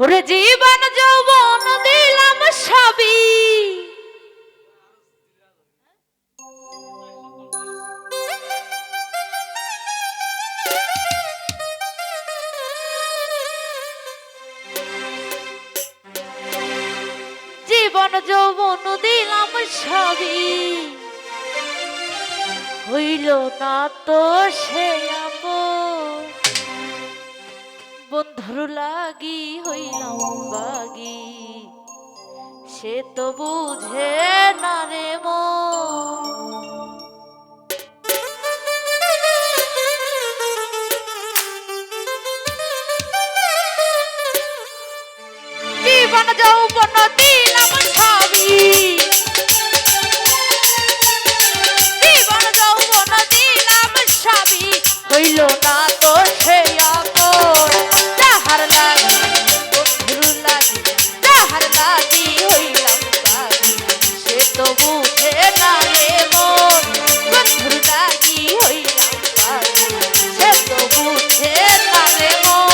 ওরে জীবন যৌবন দিলাম সবই, জীবন যৌবন দিলাম সবই, হইল না তো সে আপন, বন্ধুর লাগি হইলাম বাগি, সে তো বুঝে না রে মন। জীবন যৌবন দিলাম সবই, জীবন যৌবন দিলাম সবই, হইল না তো সে আপন, যাহার লাগি বন্ধুর লাগি, যাহার লাগি হইলাম বাগি, সে তো বুঝে না রে মন, বন্ধুর লাগি হইলাম বাগি, সে তো বুঝে না রে মন।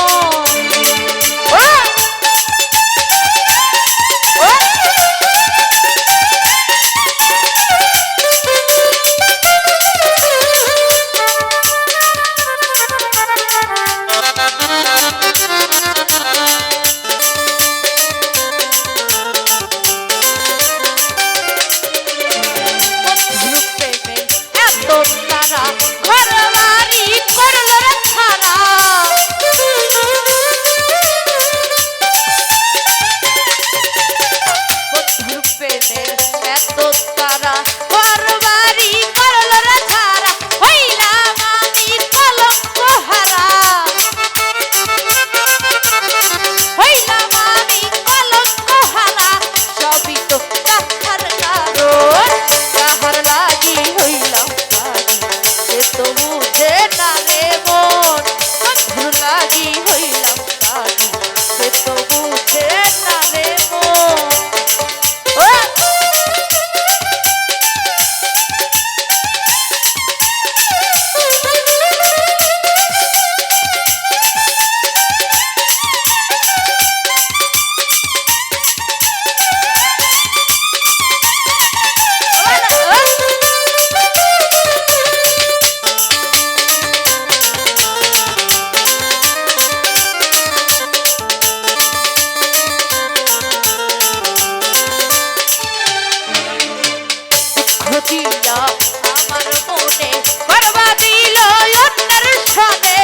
আমার মনে করবা দিল অন্যের সাথে,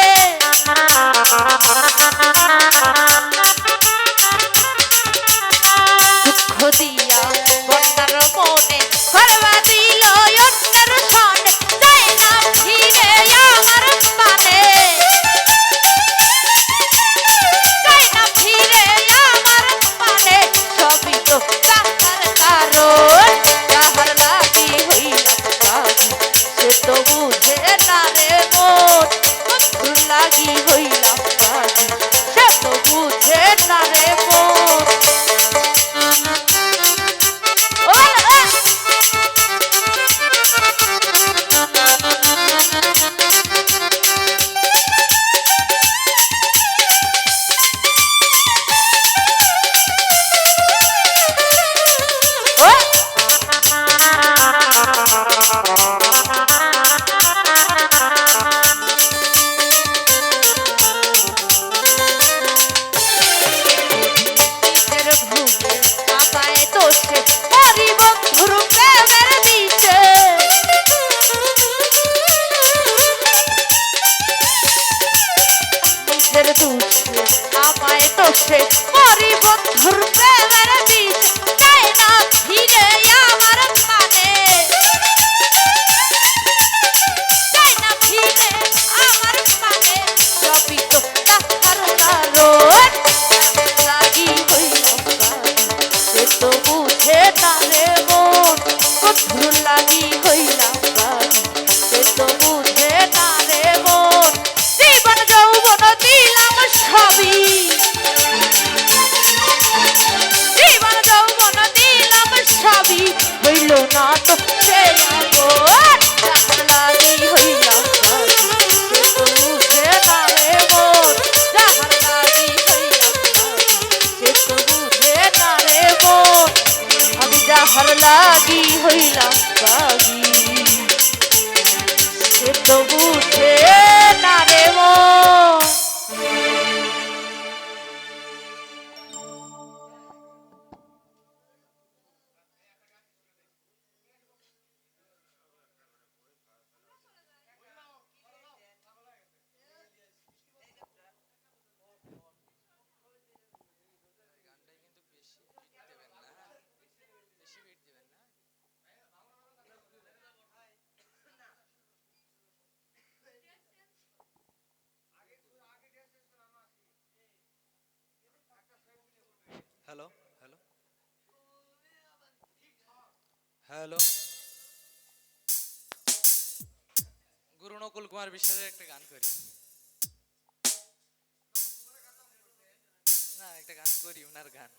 দুঃখ দিয়া বন্যার মনে করবা দিল অন্যের সনে, যাই না ফিরে আমার পানে, যাই না ফিরে আমার পানে, সবই তো কাহার কারণ, যাহার লাগি হইলাম বাগি, সে তো বুঝে না রে মন, বন্ধুর লাগি হইলাম বাগি, সে তো বুঝে না রে মন। আমায় তো সে মরি বন্ধুর প্রেমের বীজ, চাই না ফিরে আমার পানে, চাই না ফিরে আমার পানে, সবই তো কাহার কারণ, লাগি হইলাম বাগি, সে তো বুঝে না রে মন, বন্ধুর লাগি হইলাম বাগি, সে তো বুঝে না রে মন। জীবন যৌবন দিলাম সবই, জীবন যৌবন দিলাম সবই, হইল না হইলাম বাগি সে তো বুঝে না রে মন। হ্যালো হ্যালো হ্যালো, গুরু নকুল কুমার বিশ্বাসের একটা গান করি না, একটা গান করি, ওনার গান।